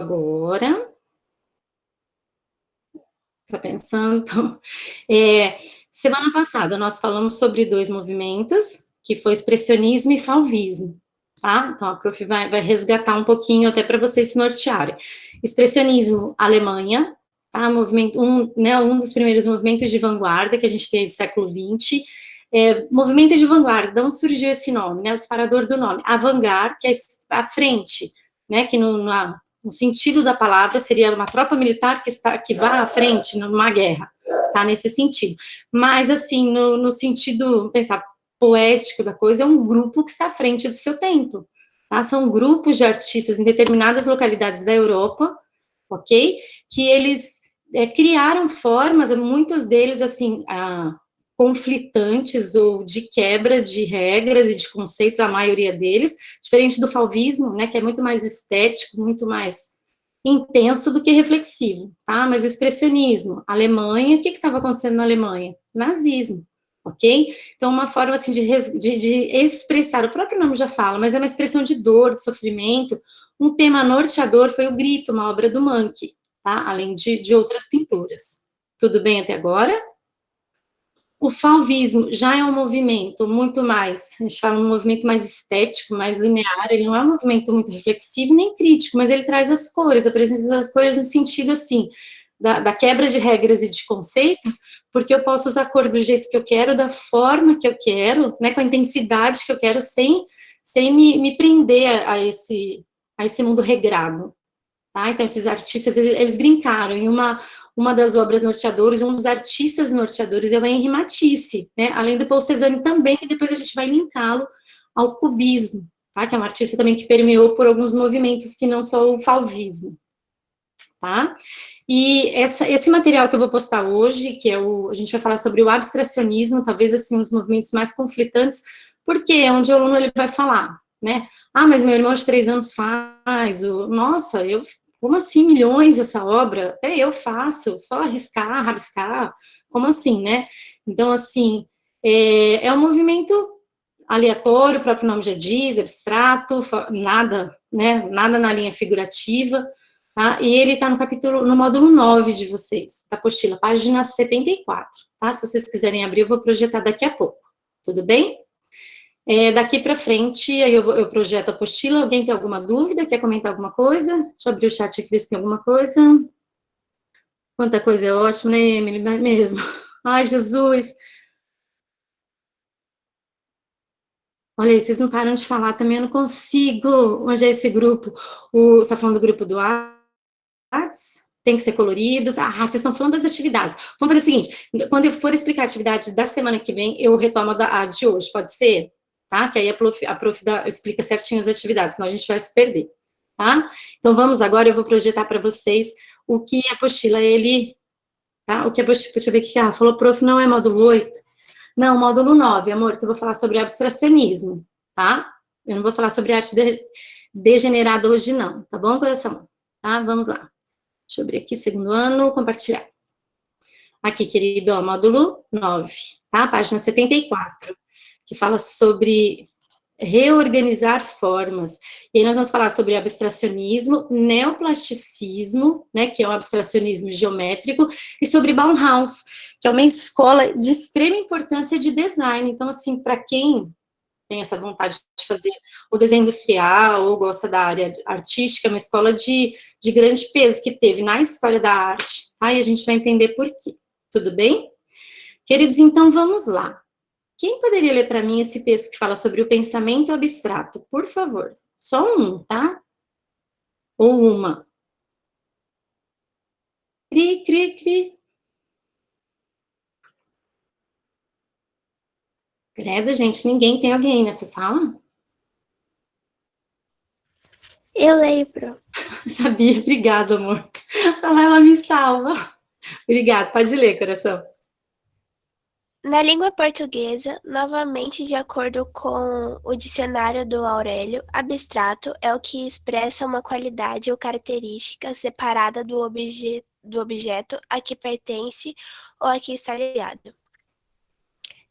agora. Tá pensando? Então, semana passada nós falamos sobre 2 movimentos, que foi expressionismo e fauvismo, tá? Então a prof vai resgatar um pouquinho até para vocês se nortearem. Expressionismo, Alemanha, tá? Um dos primeiros movimentos de vanguarda que a gente teve no século XX. Movimento de vanguarda, de onde surgiu esse nome, né? O disparador do nome. Avant-garde, que é a frente, né? Que no sentido da palavra, seria uma tropa militar que vá à frente numa guerra, tá? Nesse sentido. Mas, assim, no sentido, pensar poético da coisa, é um grupo que está à frente do seu tempo, tá? São grupos de artistas em determinadas localidades da Europa, ok? Que eles criaram formas, muitos deles, assim, conflitantes ou de quebra de regras e de conceitos, a maioria deles, diferente do fauvismo, né, que é muito mais estético, muito mais intenso do que reflexivo, tá? Mas o expressionismo, Alemanha, o que estava acontecendo na Alemanha? Nazismo, ok? Então, uma forma, assim, de expressar, o próprio nome já fala, mas é uma expressão de dor, de sofrimento. Um tema norteador foi o Grito, uma obra do Munch, tá? Além de outras pinturas. Tudo bem até agora? O fauvismo já é um movimento muito mais, a gente fala um movimento mais estético, mais linear, ele não é um movimento muito reflexivo nem crítico, mas ele traz as cores, a presença das cores no sentido, assim, da quebra de regras e de conceitos, porque eu posso usar a cor do jeito que eu quero, da forma que eu quero, né, com a intensidade que eu quero, sem me prender a esse mundo regrado. Tá? Então, esses artistas, eles brincaram, e uma das obras norteadoras, um dos artistas norteadores é o Henri Matisse, né? Além do Paul Cézanne também, que depois a gente vai linká-lo ao cubismo, tá? Que é um artista também que permeou por alguns movimentos que não só o fauvismo, tá? E esse material que eu vou postar hoje, que a gente vai falar sobre o abstracionismo, talvez, assim, um dos movimentos mais conflitantes, porque é onde o aluno ele vai falar, né? Ah, mas meu irmão de 3 anos faz, nossa, como assim milhões essa obra? Até eu faço, só arriscar, rabiscar, como assim, né? Então, assim, é um movimento aleatório, o próprio nome já diz, abstrato, nada, né? Nada na linha figurativa, tá? E ele está no módulo 9 de vocês, da apostila, página 74, tá? Se vocês quiserem abrir, eu vou projetar daqui a pouco, tudo bem? Daqui para frente, aí eu projeto a apostila. Alguém tem alguma dúvida? Quer comentar alguma coisa? Deixa eu abrir o chat aqui, ver se tem alguma coisa. Quanta coisa é ótimo, né, Emily? Mesmo. Ai, Jesus. Olha aí, vocês não param de falar também, eu não consigo. Onde é esse grupo? Você está falando do grupo do Whats? Tem que ser colorido. Tá? Vocês estão falando das atividades. Vamos fazer o seguinte, quando eu for explicar a atividade da semana que vem, eu retomo a de hoje, pode ser? Tá? Que aí a prof explica certinho as atividades, senão a gente vai se perder, tá? Então, vamos agora, eu vou projetar para vocês o que a apostila, tá? O que a apostila, deixa eu ver o que falou, prof, não é módulo 8? Não, módulo 9, amor, que eu vou falar sobre abstracionismo, tá? Eu não vou falar sobre arte degenerada hoje, não, tá bom, coração? Tá? Vamos lá. Deixa eu abrir aqui, segundo ano, compartilhar. Aqui, querido, ó, módulo 9, tá? Página 74, que fala sobre reorganizar formas. E aí nós vamos falar sobre abstracionismo, neoplasticismo, né, que é o abstracionismo geométrico, e sobre Bauhaus, que é uma escola de extrema importância de design. Então, assim, para quem tem essa vontade de fazer o desenho industrial ou gosta da área artística, é uma escola de grande peso que teve na história da arte. Aí a gente vai entender por quê. Tudo bem? Queridos, então vamos lá. Quem poderia ler para mim esse texto que fala sobre o pensamento abstrato? Por favor. Só um, tá? Ou uma. Cri, cri, cri. Credo, gente, ninguém tem alguém nessa sala? Eu leio, Pro. Sabia, obrigada, amor. Ela me salva. Obrigada, pode ler, coração. Na língua portuguesa, novamente de acordo com o dicionário do Aurélio, abstrato é o que expressa uma qualidade ou característica separada do objeto a que pertence ou a que está ligado.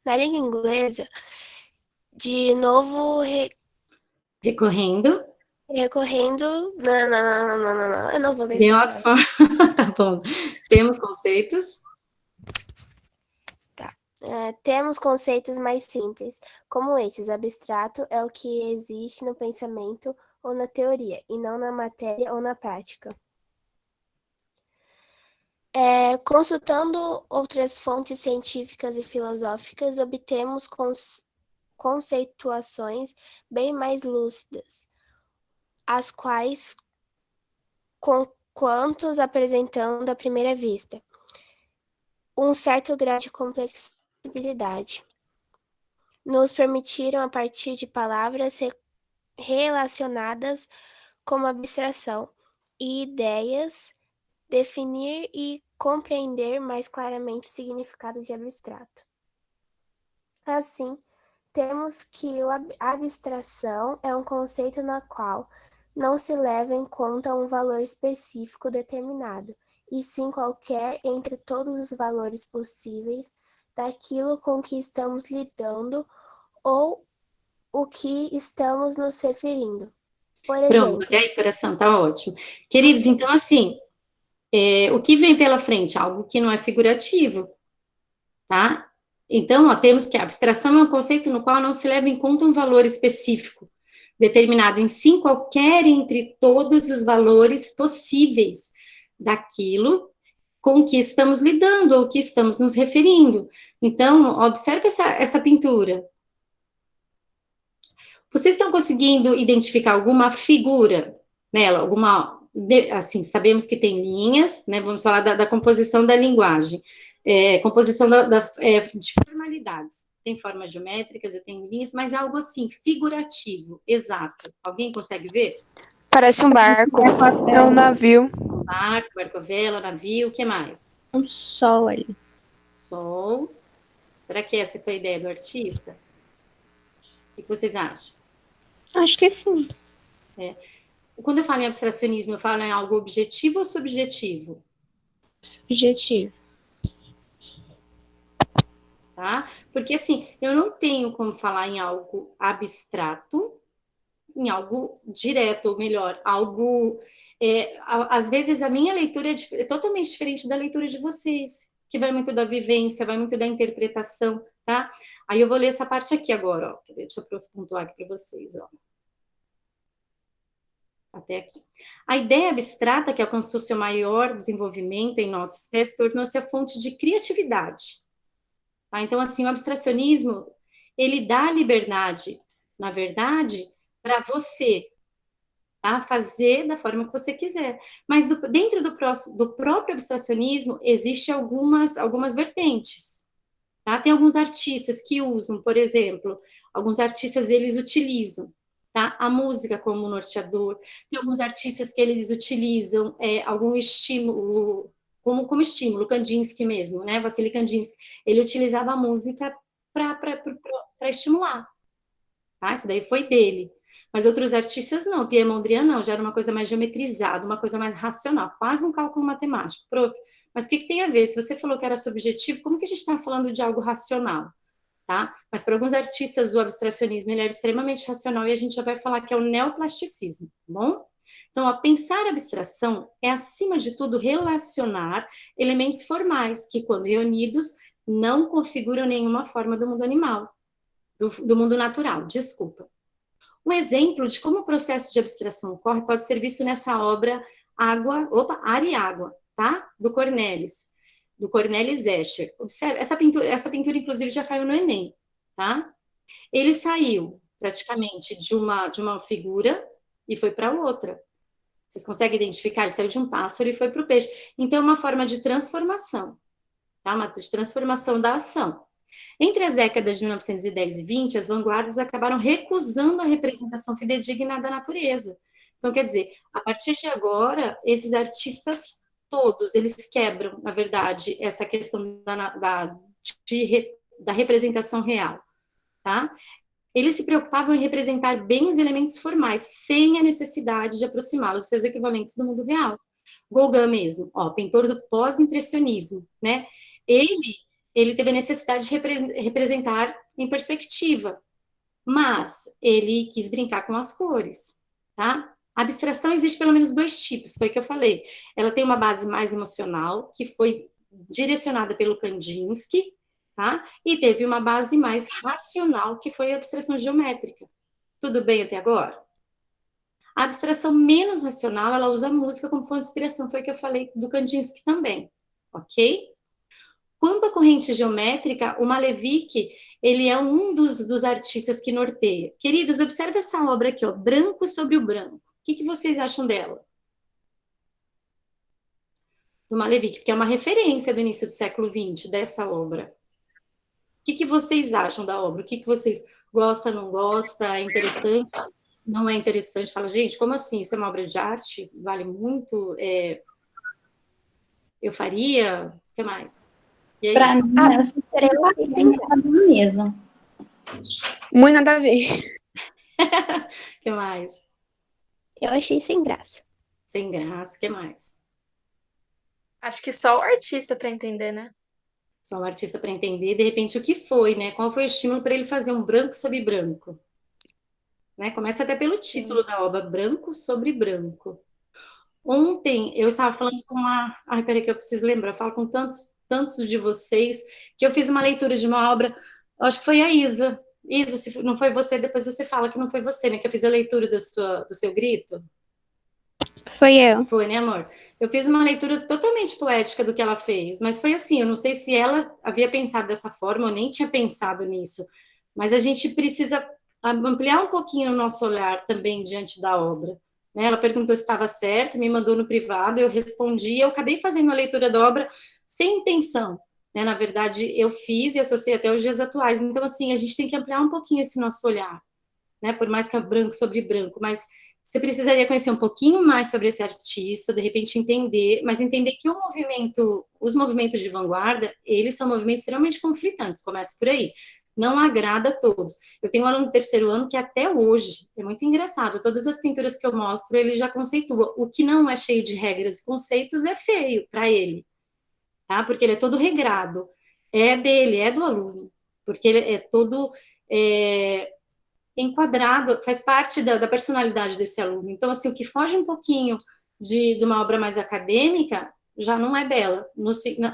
Na língua inglesa, de novo Recorrendo. Recorrendo. Não, não, não, não, não, não. Eu não vou ler De essa frase. Oxford, tá bom. Temos conceitos. Tá. Temos conceitos mais simples, como estes. Abstrato é o que existe no pensamento ou na teoria, e não na matéria ou na prática. Consultando outras fontes científicas e filosóficas, obtemos conceituações bem mais lúcidas, as quais, quantos apresentando à primeira vista, um certo grau de complexibilidade, nos permitiram, a partir de palavras relacionadas como abstração e ideias, definir e compreender mais claramente o significado de abstrato. Assim, temos que a abstração é um conceito na qual não se leva em conta um valor específico determinado, e sim qualquer entre todos os valores possíveis daquilo com que estamos lidando ou o que estamos nos referindo. Por Pronto, exemplo, e aí, coração, tá ótimo. Queridos, então, assim, o que vem pela frente? Algo que não é figurativo, tá? Então, ó, temos que a abstração é um conceito no qual não se leva em conta um valor específico, determinado em si, qualquer entre todos os valores possíveis daquilo com que estamos lidando ou que estamos nos referindo. Então, observe essa pintura. Vocês estão conseguindo identificar alguma figura nela? Assim, sabemos que tem linhas, né? Vamos falar da composição da linguagem. Composição de formalidades. Tem formas geométricas, eu tenho linhas, mas é algo assim, figurativo, exato. Alguém consegue ver? Parece um barco. É um navio. Um barco, barco-vela, navio, o que mais? Um sol ali. Sol. Será que essa foi a ideia do artista? O que vocês acham? Acho que sim. Quando eu falo em abstracionismo, eu falo em algo objetivo ou subjetivo? Subjetivo. Tá? Porque, assim, eu não tenho como falar em algo abstrato, em algo direto, ou melhor, algo... às vezes, a minha leitura é totalmente diferente da leitura de vocês, que vai muito da vivência, vai muito da interpretação, tá? Aí eu vou ler essa parte aqui agora, ó. Deixa eu pontuar aqui para vocês, ó. Até aqui. A ideia abstrata que alcançou seu maior desenvolvimento em nossa espécie tornou-se a fonte de criatividade. Tá? Então, assim, o abstracionismo, ele dá liberdade, na verdade, para você, tá? Fazer da forma que você quiser. Mas dentro do próprio abstracionismo, existe algumas vertentes. Tá? Tem alguns artistas que usam, por exemplo, alguns artistas, eles utilizam, tá? A música como norteador. Tem alguns artistas que eles utilizam algum estímulo, como estímulo, Kandinsky mesmo, né? Vassily Kandinsky, ele utilizava a música para estimular, tá? Isso daí foi dele. Mas outros artistas não, Pierre Mondrian não, já era uma coisa mais geometrizada, uma coisa mais racional, quase um cálculo matemático. Prof, mas o que tem a ver? Se você falou que era subjetivo, como que a gente está falando de algo racional? Tá? Mas para alguns artistas do abstracionismo, ele era extremamente racional e a gente já vai falar que é o neoplasticismo, tá bom? Então, a pensar abstração é, acima de tudo, relacionar elementos formais que, quando reunidos, não configuram nenhuma forma do mundo animal, do mundo natural, desculpa. Um exemplo de como o processo de abstração ocorre pode ser visto nessa obra Ar e Água, tá? Do Cornelis Escher. Observe, essa pintura inclusive já caiu no Enem, tá? Ele saiu praticamente de uma figura e foi para outra. Vocês conseguem identificar? Ele saiu de um pássaro e foi para o peixe. Então, é uma forma de transformação, tá? Uma de transformação da ação. Entre as décadas de 1910 e 20, as vanguardas acabaram recusando a representação fidedigna da natureza. Então, quer dizer, a partir de agora, esses artistas todos, eles quebram, na verdade, essa questão da representação real, tá? Eles se preocupavam em representar bem os elementos formais, sem a necessidade de aproximá-los dos seus equivalentes do mundo real. Gauguin mesmo, ó, pintor do pós-impressionismo, né? Ele teve a necessidade de representar em perspectiva, mas ele quis brincar com as cores, tá? A abstração existe pelo menos 2 tipos, foi o que eu falei. Ela tem uma base mais emocional, que foi direcionada pelo Kandinsky, tá? E teve uma base mais racional, que foi a abstração geométrica. Tudo bem até agora? A abstração menos racional, ela usa a música como fonte de inspiração, foi o que eu falei do Kandinsky também, ok? Quanto à corrente geométrica, o Malevich, ele é um dos artistas que norteia. Queridos, observe essa obra aqui, ó, Branco sobre o Branco. O que vocês acham dela? Do Malevich, porque é uma referência do início do século XX, dessa obra. O que vocês acham da obra? O que vocês gostam, não gostam? É interessante? Não é interessante? Fala, gente, como assim? Isso é uma obra de arte? Vale muito? Eu faria? O que mais? E aí? Pra mim, eu sou mesmo. Muito nada a ver. O que mais? Eu achei sem graça. Sem graça, o que mais? Acho que só o artista para entender, né? Só um artista para entender, de repente, o que foi, né? Qual foi o estímulo para ele fazer um branco sobre branco? Né? Começa até pelo título da obra, Branco sobre Branco. Ontem, eu estava falando com uma... Ai, peraí que eu preciso lembrar. Eu falo com tantos de vocês, que eu fiz uma leitura de uma obra, acho que foi a Isa. Isa, se não foi você, depois você fala que não foi você, né? Que eu fiz a leitura do seu grito. Foi eu. Foi, né, amor? Eu fiz uma leitura totalmente poética do que ela fez, mas foi assim, eu não sei se ela havia pensado dessa forma, eu nem tinha pensado nisso, mas a gente precisa ampliar um pouquinho o nosso olhar também diante da obra. Né? Ela perguntou se estava certo, me mandou no privado, eu respondi, eu acabei fazendo a leitura da obra sem intenção. Né? Na verdade, eu fiz e associei até os dias atuais. Então, assim, a gente tem que ampliar um pouquinho esse nosso olhar, né? Por mais que é branco sobre branco, mas você precisaria conhecer um pouquinho mais sobre esse artista, de repente entender, mas entender que os movimentos de vanguarda, eles são movimentos extremamente conflitantes, começa por aí. Não agrada a todos. Eu tenho um aluno do 3º ano que até hoje, é muito engraçado, todas as pinturas que eu mostro, ele já conceitua. O que não é cheio de regras e conceitos é feio para ele, tá? Porque ele é todo regrado. É dele, é do aluno, porque ele é todo... enquadrado, faz parte da personalidade desse aluno. Então, assim, o que foge um pouquinho de uma obra mais acadêmica já não é bela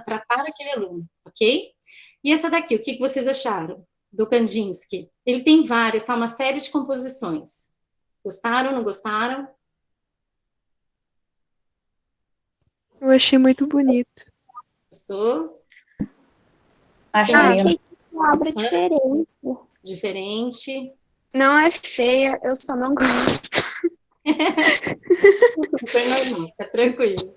para aquele aluno, ok? E essa daqui, o que vocês acharam do Kandinsky? Ele tem várias, tá? Uma série de composições. Gostaram, não gostaram? Eu achei muito bonito. Gostou? Achei. Eu achei que foi uma obra diferente. Diferente? Não é feia, eu só não gosto. Super normal, tá tranquilo.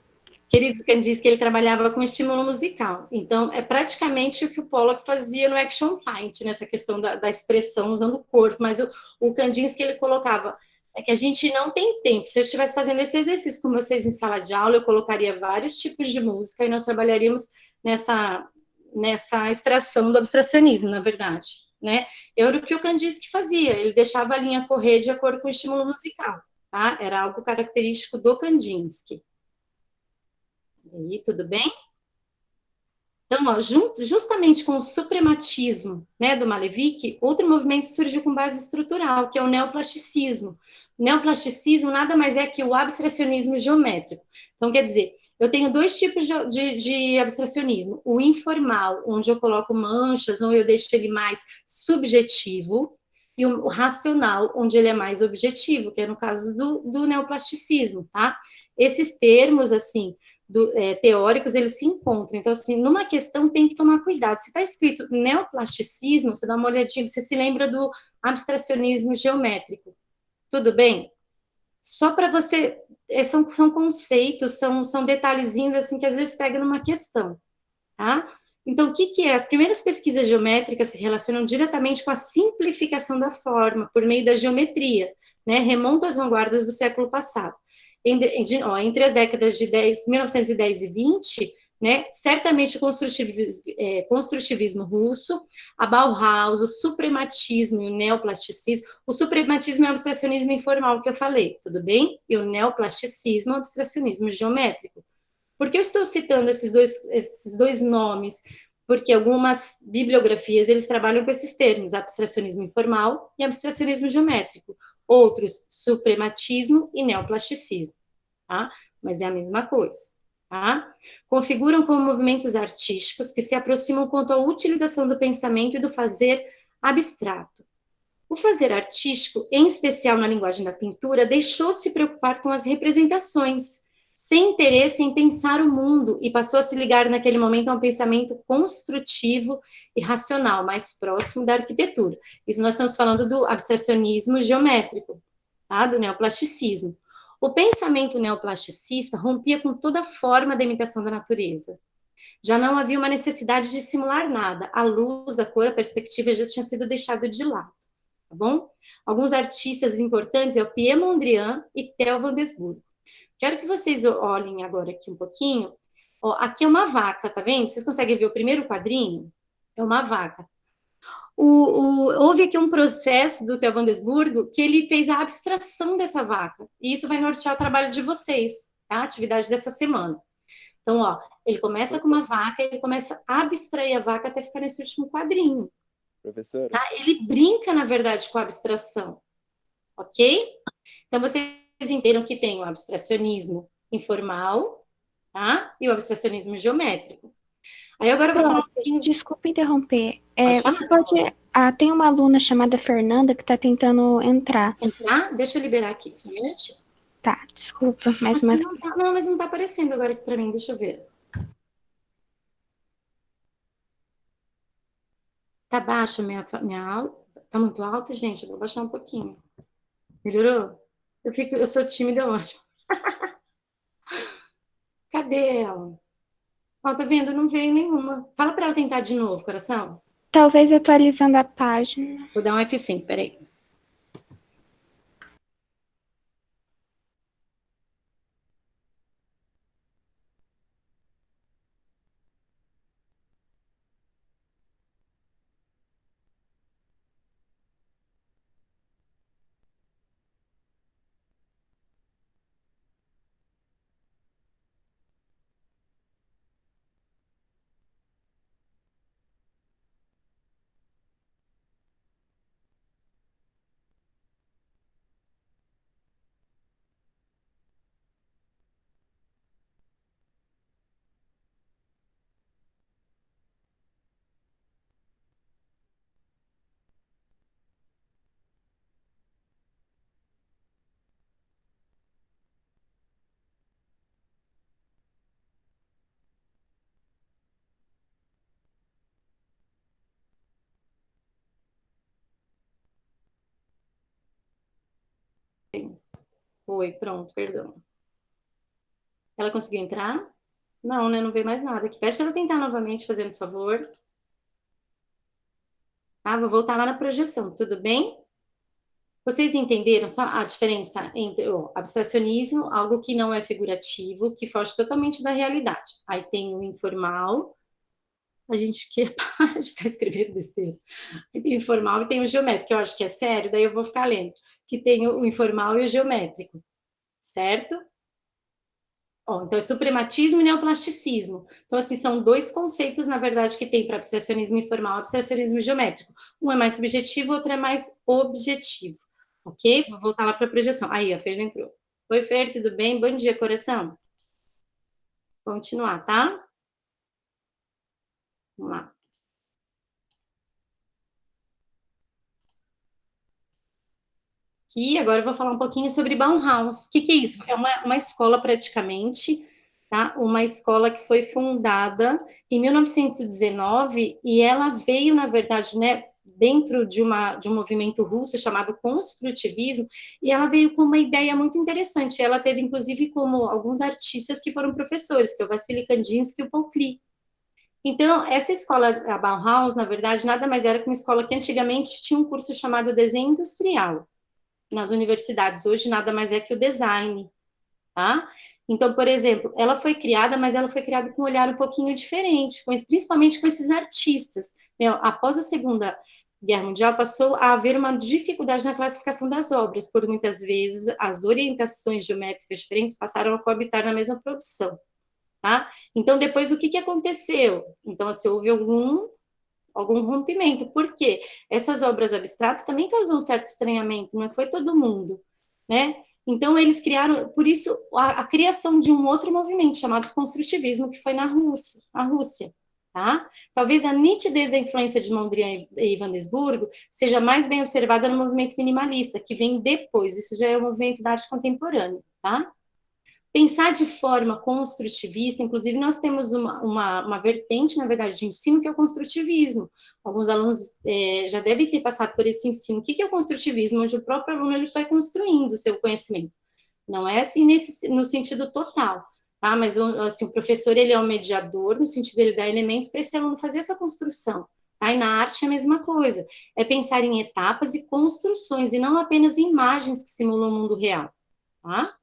Queridos, Kandinsky, ele trabalhava com estímulo musical. Então, é praticamente o que o Pollock fazia no Action Paint, nessa questão da expressão usando o corpo. Mas o Kandinsky, ele colocava... É que a gente não tem tempo. Se eu estivesse fazendo esse exercício com vocês em sala de aula, eu colocaria vários tipos de música e nós trabalharíamos nessa extração do abstracionismo, na verdade. Né? Era o que o Kandinsky fazia. Ele deixava a linha correr de acordo com o estímulo musical. Tá? Era algo característico do Kandinsky. E aí, tudo bem? Então, ó, justamente com o suprematismo, né, do Malevich, outro movimento surgiu com base estrutural, que é o neoplasticismo. O neoplasticismo nada mais é que o abstracionismo geométrico. Então, quer dizer, eu tenho 2 tipos de abstracionismo. O informal, onde eu coloco manchas, ou eu deixo ele mais subjetivo, e o racional, onde ele é mais objetivo, que é no caso do neoplasticismo, tá? Esses termos, assim, teóricos, eles se encontram. Então, assim, numa questão tem que tomar cuidado. Se está escrito neoplasticismo, você dá uma olhadinha, você se lembra do abstracionismo geométrico. Tudo bem? Só para você... São conceitos, são detalhezinhos, assim, que às vezes pega numa questão, tá? Então, o que é? As primeiras pesquisas geométricas se relacionam diretamente com a simplificação da forma, por meio da geometria, né? Remontam às vanguardas do século passado. Entre as décadas de 1910 e 20, né, certamente o construtivismo russo, a Bauhaus, o suprematismo e o neoplasticismo. O suprematismo é o abstracionismo informal que eu falei, tudo bem? E o neoplasticismo é o abstracionismo geométrico. Por que eu estou citando esses dois nomes? Porque algumas bibliografias, eles trabalham com esses termos, abstracionismo informal e abstracionismo geométrico. outros, suprematismo e neoplasticismo, tá? Mas é a mesma coisa, tá? Configuram como movimentos artísticos que se aproximam quanto à utilização do pensamento e do fazer abstrato. O fazer artístico, em especial na linguagem da pintura, deixou de se preocupar com as representações, sem interesse em pensar o mundo, e passou a se ligar naquele momento a um pensamento construtivo e racional, mais próximo da arquitetura. Isso nós estamos falando do abstracionismo geométrico, tá? Do neoplasticismo. O pensamento neoplasticista rompia com toda forma de imitação da natureza. Já não havia uma necessidade de simular nada. A luz, a cor, a perspectiva já tinha sido deixado de lado, tá bom? Alguns artistas importantes é o Pierre Mondrian e Theo van Desburg. Quero que vocês olhem agora aqui um pouquinho. Ó, aqui é uma vaca, tá vendo? Vocês conseguem ver o primeiro quadrinho? É uma vaca. Houve aqui um processo do Theo van Desburg que ele fez a abstração dessa vaca. E isso vai nortear o trabalho de vocês, tá? A atividade dessa semana. Então, ó, ele começa com uma vaca, ele começa a abstrair a vaca até ficar nesse último quadrinho. Professora? Tá? Ele brinca, na verdade, com a abstração. Ok? Então, vocês entenderam que tem o abstracionismo informal, tá? E o abstracionismo geométrico. Aí agora eu vou falar um pouquinho... Desculpa interromper. Pode falar. Você pode... tem uma aluna chamada Fernanda que está tentando entrar. Entrar? Deixa eu liberar aqui, só um minutinho. Tá, desculpa, mais uma vez. Não, mas não tá aparecendo agora aqui pra mim, deixa eu ver. Tá baixa minha aula? Tá muito alta, gente? Eu vou baixar um pouquinho. Melhorou? Eu sou tímida, ótimo. Cadê ela? Ó, tá vendo? Não veio nenhuma. Fala pra ela tentar de novo, coração. Talvez atualizando a página. Vou dar um F5, peraí. Oi, pronto, perdão. Ela conseguiu entrar? Não, né? Não veio mais nada aqui. Pede para ela tentar novamente, fazendo favor. Tá? Vou voltar lá na projeção, tudo bem? Vocês entenderam só a diferença entre o abstracionismo, algo que não é figurativo, que foge totalmente da realidade. Aí tem o informal, a gente que para de ficar escrevendo besteira. Aí tem o informal e tem o geométrico, que eu acho que é sério, daí eu vou ficar lendo. Que tem o informal e o geométrico, certo? Ó, então, é suprematismo e neoplasticismo. Então, assim, são dois conceitos, na verdade, que tem para abstracionismo informal e abstracionismo geométrico. Um é mais subjetivo, o outro é mais objetivo. Ok? Vou voltar lá para a projeção. Aí, a Fer entrou. Oi, Fer, tudo bem? Bom dia, coração. Continuar, tá? Vamos lá. Aqui, agora eu vou falar um pouquinho sobre Bauhaus. O que é isso? É uma escola, praticamente, tá? Uma escola que foi fundada em 1919 e ela veio, na verdade, né, dentro de um movimento russo chamado construtivismo, e ela veio com uma ideia muito interessante. Ela teve, inclusive, como alguns artistas que foram professores, que é o Vassily Kandinsky e o Paul Klee. Então, essa escola, a Bauhaus, na verdade, nada mais era que uma escola que antigamente tinha um curso chamado desenho industrial nas universidades. Hoje nada mais é que o design, tá? Então, por exemplo, ela foi criada, mas ela foi criada com um olhar um pouquinho diferente, principalmente com esses artistas, né? Após a Segunda Guerra Mundial, passou a haver uma dificuldade na classificação das obras, por muitas vezes as orientações geométricas diferentes passaram a coabitar na mesma produção, tá? Então, depois, o que aconteceu? Então, assim, houve algum rompimento. Por quê? Essas obras abstratas também causam um certo estranhamento, não foi todo mundo, né? Então, eles criaram, por isso, a criação de um outro movimento chamado construtivismo, que foi na Rússia, tá? Talvez a nitidez da influência de Mondrian e Van Desburgo seja mais bem observada no movimento minimalista, que vem depois, isso já é o movimento da arte contemporânea, tá? Pensar de forma construtivista, inclusive nós temos uma vertente, na verdade, de ensino que é o construtivismo. Alguns alunos já devem ter passado por esse ensino. O que é o construtivismo? Onde o próprio aluno ele vai construindo o seu conhecimento. Não é assim no sentido total, tá? Mas assim, o professor ele é um mediador, no sentido de ele dar elementos para esse aluno fazer essa construção. Tá? E na arte é a mesma coisa. É pensar em etapas e construções, e não apenas em imagens que simulam o mundo real. Tá?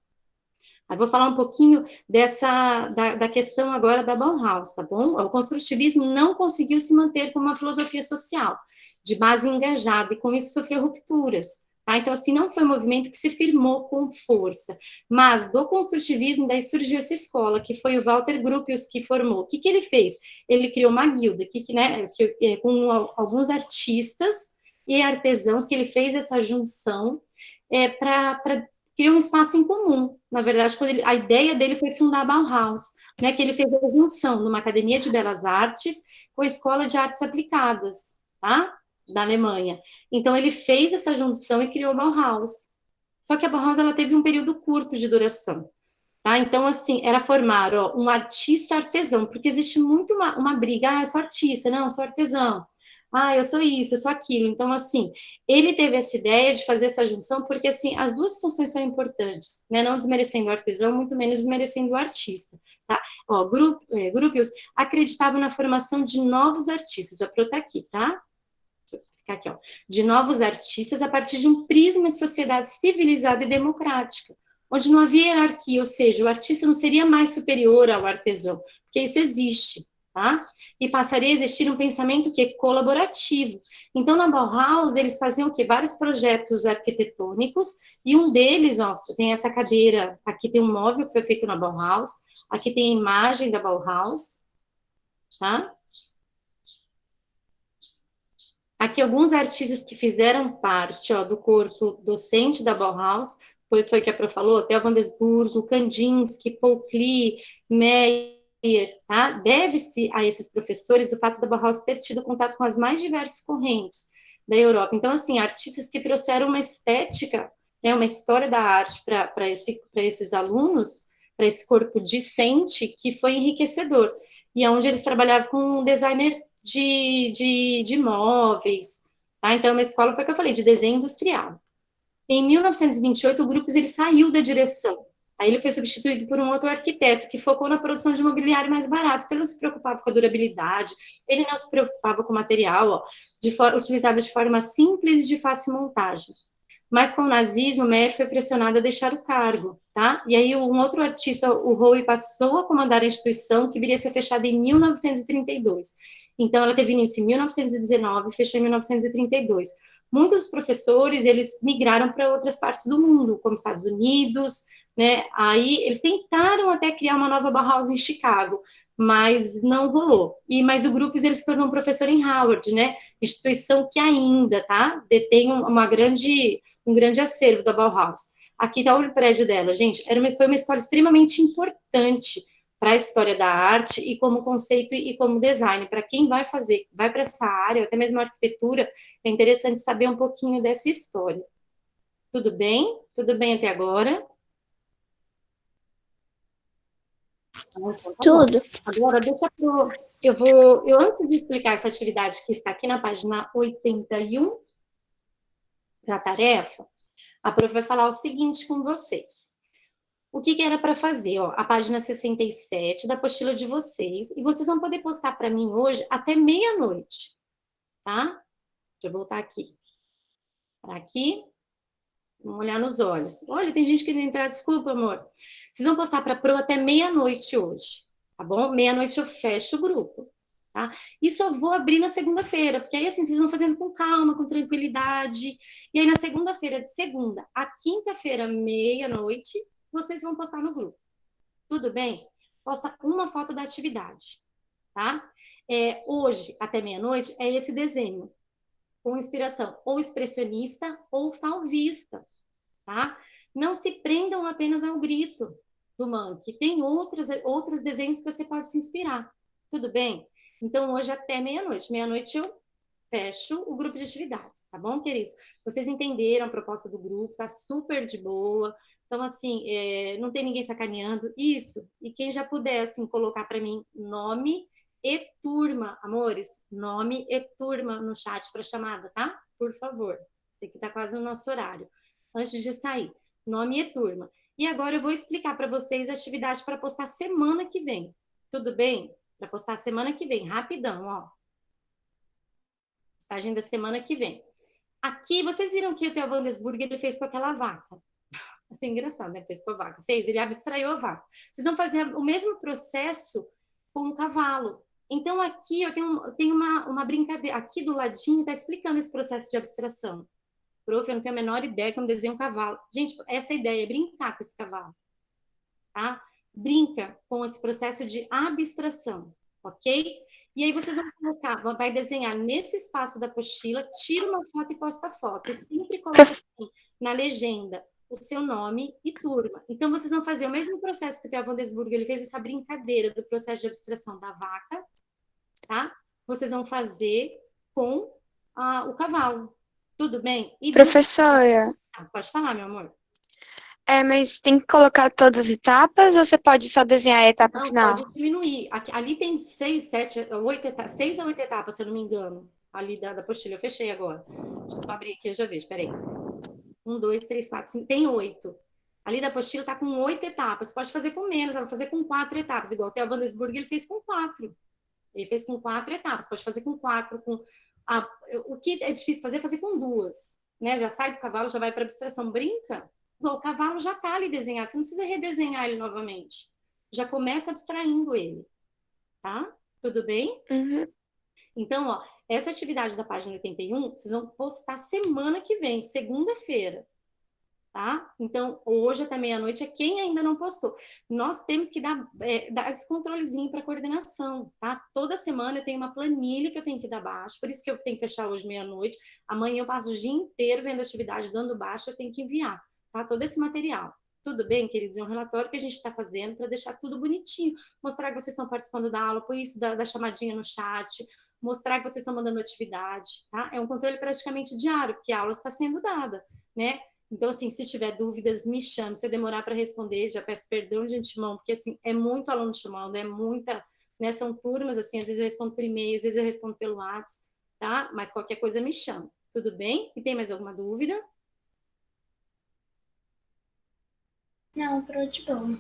Aí vou falar um pouquinho da questão agora da Bauhaus, tá bom? O construtivismo não conseguiu se manter como uma filosofia social, de base engajada, e com isso sofreu rupturas, tá? Então, assim, não foi um movimento que se firmou com força, mas do construtivismo, daí surgiu essa escola, que foi o Walter Gropius que formou. O que ele fez? Ele criou uma guilda, com alguns artistas e artesãos, que ele fez essa junção para criou um espaço em comum. Na verdade, a ideia dele foi fundar a Bauhaus, né, que ele fez a junção numa academia de belas artes com a escola de artes aplicadas, tá? Da Alemanha. Então, ele fez essa junção e criou a Bauhaus. Só que a Bauhaus ela teve um período curto de duração. Tá? Então, assim, era formar um artista artesão, porque existe muito uma briga, eu sou artista, não, eu sou artesão. Eu sou isso, eu sou aquilo. Então, assim, ele teve essa ideia de fazer essa junção, porque, assim, as duas funções são importantes, né? Não desmerecendo o artesão, muito menos desmerecendo o artista, tá? Gropius acreditava na formação de novos artistas, a Pro tá aqui, tá? Ficar aqui, ó. De novos artistas a partir de um prisma de sociedade civilizada e democrática, onde não havia hierarquia, ou seja, o artista não seria mais superior ao artesão, porque isso existe, tá? E passaria a existir um pensamento que é colaborativo. Então, na Bauhaus, eles faziam o quê? Vários projetos arquitetônicos, e um deles, ó, tem essa cadeira, aqui tem um móvel que foi feito na Bauhaus, aqui tem a imagem da Bauhaus, tá? Aqui alguns artistas que fizeram parte, ó, do corpo docente da Bauhaus, foi que a Pro falou, Theo Van Desburgo, Kandinsky, Paul Klee, Meyer, tá? Deve-se a esses professores o fato da Bauhaus ter tido contato com as mais diversas correntes da Europa. Então, assim, artistas que trouxeram uma estética, né, uma história da arte para esses alunos, para esse corpo discente, que foi enriquecedor. E onde eles trabalhavam com um designer de móveis, tá? Então, uma escola, foi o que eu falei, de desenho industrial. Em 1928, o Grupos ele saiu da direção. Aí ele foi substituído por um outro arquiteto que focou na produção de mobiliário mais barato. Então, ele não se preocupava com a durabilidade, ele não se preocupava com o material, ó, utilizado de forma simples e de fácil montagem. Mas com o nazismo, Meyer foi pressionado a deixar o cargo, tá? E aí um outro artista, o Howe, passou a comandar a instituição, que viria a ser fechada em 1932. Então, ela teve início em 1919 e fechou em 1932. Muitos dos professores, eles migraram para outras partes do mundo, como Estados Unidos, né? Aí, eles tentaram até criar uma nova Bauhaus em Chicago, mas não rolou. Mas o Grupos, ele se tornou um professor em Howard, né? Instituição que ainda, tá? Detém um grande acervo da Bauhaus. Aqui está o prédio dela, gente. Foi uma escola extremamente importante para a história da arte e como conceito e como design. Para quem vai para essa área, até mesmo arquitetura, é interessante saber um pouquinho dessa história. Tudo bem? Tudo bem até agora? Então, tá Tudo. Agora, eu antes de explicar essa atividade que está aqui na página 81 da tarefa, a prof vai falar o seguinte com vocês. O que era para fazer? Ó, a página 67 da apostila de vocês, e vocês vão poder postar para mim hoje até meia-noite, tá? Deixa eu voltar aqui. Para aqui. Vamos olhar nos olhos. Olha, tem gente que não entrar, desculpa, amor. Vocês vão postar para a Pro até meia-noite hoje, tá bom? Meia-noite eu fecho o grupo, tá? E só vou abrir na segunda-feira, porque aí, assim, vocês vão fazendo com calma, com tranquilidade. E aí, na segunda-feira, de segunda a quinta-feira, meia-noite, vocês vão postar no grupo. Tudo bem? Posta uma foto da atividade. tá? Hoje, até meia-noite, é esse desenho, com inspiração ou expressionista ou fauvista, tá? Não se prendam apenas ao grito do Monkey, tem outros desenhos que você pode se inspirar, tudo bem? Então, hoje até meia-noite. Meia-noite eu fecho o grupo de atividades, tá bom, queridos? Vocês entenderam a proposta do grupo, tá super de boa. Então, assim, não tem ninguém sacaneando. Isso. E quem já puder, assim, colocar para mim nome e turma, amores, nome e turma no chat para chamada, tá? Por favor. Sei que tá quase no nosso horário. Antes de sair, nome e turma. E agora eu vou explicar para vocês a atividade para postar semana que vem. Tudo bem? Para postar semana que vem, rapidão, ó. Postagem da semana que vem. Aqui, vocês viram que o Theo Wandesburg, ele fez com aquela vaca. Assim, engraçado, né? Fez com a vaca. Ele abstraiu a vaca. Vocês vão fazer o mesmo processo com o cavalo. Então, aqui eu tenho uma brincadeira. Aqui do ladinho está explicando esse processo de abstração. Prof, eu não tenho a menor ideia como desenhar um cavalo. Gente, essa é a ideia, é brincar com esse cavalo. Tá? Brinca com esse processo de abstração, ok? E aí vocês vão colocar, vai desenhar nesse espaço da apostila, tira uma foto e posta a foto. E sempre coloca assim, na legenda o seu nome e turma. Então, vocês vão fazer o mesmo processo que o Theo Wandesburg, ele fez essa brincadeira do processo de abstração da vaca, tá? Vocês vão fazer com o cavalo. Tudo bem? E Professora, pode falar, meu amor. mas tem que colocar todas as etapas ou você pode só desenhar a etapa Não, final? pode diminuir. Ali tem 6, 7, 8 etapas, 6 a 8 etapas, se eu não me engano. Ali da apostila, eu fechei agora. Deixa eu só abrir aqui, eu já vejo, peraí. 1, 2, 3, 4, 5, tem 8. Ali da apostila tá com 8 etapas. Você pode fazer com menos, vai fazer com 4 etapas, igual o Theo Wandesburg, ele fez com 4. Ele fez com 4 etapas, pode fazer com 4. O que é difícil fazer é fazer com 2. Né? Já sai do cavalo, já vai para abstração. Brinca. Igual, o cavalo já está ali desenhado, você não precisa redesenhar ele novamente. Já começa abstraindo ele. Tá? Tudo bem? Uhum. Então, ó, essa atividade da página 81, vocês vão postar semana que vem, segunda-feira. Tá? Então, hoje até meia-noite é quem ainda não postou. Nós temos que dar esse controlezinho para coordenação, tá? Toda semana eu tenho uma planilha que eu tenho que dar baixo, por isso que eu tenho que fechar hoje meia-noite. Amanhã eu passo o dia inteiro vendo atividade, dando baixo, eu tenho que enviar, tá? Todo esse material. Tudo bem, queridos? É um relatório que a gente está fazendo para deixar tudo bonitinho, mostrar que vocês estão participando da aula, por isso da chamadinha no chat, mostrar que vocês estão mandando atividade, tá? É um controle praticamente diário, porque a aula está sendo dada, né? Então, assim, se tiver dúvidas, me chame. Se eu demorar para responder, já peço perdão de antemão, porque, assim, é muito aluno chamando, é muita, né, são turmas, assim, às vezes eu respondo por e-mail, às vezes eu respondo pelo WhatsApp, tá? Mas qualquer coisa me chama. Tudo bem? E tem mais alguma dúvida? Não, por hoje bom.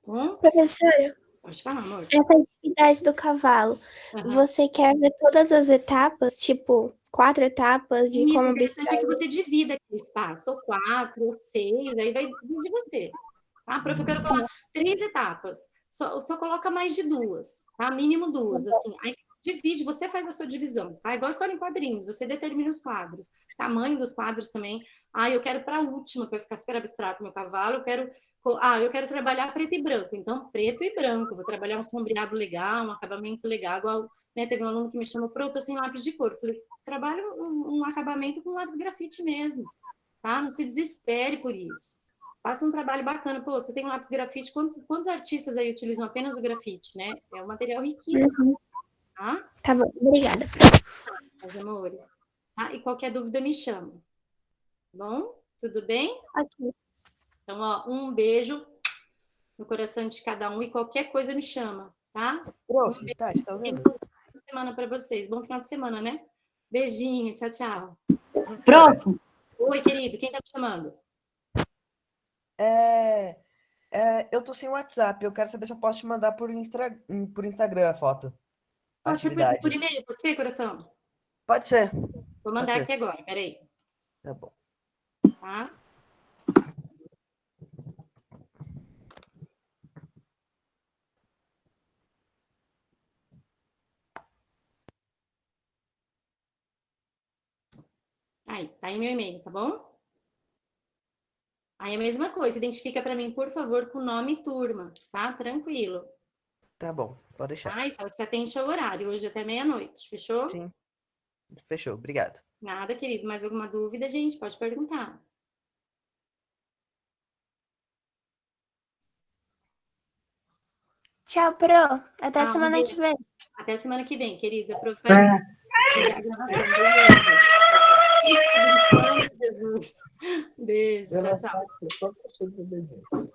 Bom, Professora, pode falar, amor. essa atividade do cavalo, você quer ver todas as etapas, tipo, 4 etapas de Isso, o como interessante é que abstrair? você divida aquele espaço, ou 4, ou 6, aí vai de você. Tá? Prof, eu quero colocar 3 etapas, só coloca mais de 2, tá? Mínimo 2, assim. Aí divide, você faz a sua divisão, tá? Igual história em quadrinhos, você determina os quadros, tamanho dos quadros também. Eu quero para a última, que vai ficar super abstrato meu cavalo, eu quero trabalhar preto e branco, então preto e branco, vou trabalhar um sombreado legal, um acabamento legal, igual, né, teve um aluno que me chamou, pronto, sem lápis de cor, eu falei, trabalha um acabamento com lápis grafite mesmo, tá? Não se desespere por isso. Faça um trabalho bacana. Pô, você tem um lápis grafite, quantos artistas aí utilizam apenas o grafite, né? É um material riquíssimo, tá? Tá bom, obrigada. Meus amores. Tá? E qualquer dúvida me chama. Tá bom? Tudo bem? Aqui. Então, ó, um beijo no coração de cada um e qualquer coisa me chama, tá? Prof, tá ouvindo? Boa semana para vocês. Bom final de semana, né? Beijinho, tchau, tchau. Prof, Oi, querido, quem tá me chamando? Eu tô sem WhatsApp. Eu quero saber se eu posso te mandar por Instagram a foto. Pode ser Atividade. por e-mail, pode ser, coração? Pode ser. Vou mandar aqui agora, peraí. Tá bom. Tá? Aí, tá aí meu e-mail, tá bom? Aí a mesma coisa, identifica para mim, por favor, com nome e turma, tá? Tranquilo. Tá bom, pode deixar. Ah, e só que você atende ao horário, hoje até meia-noite, fechou? Sim. Fechou, obrigado. Nada, querido. Mais alguma dúvida, gente? Pode perguntar. Tchau, Pro. Até Ah, um semana que beijo. vem. Até semana que vem, queridos. Aproveita desligar a gravação. Beijo. Jesus. Beijo. Tchau, tchau.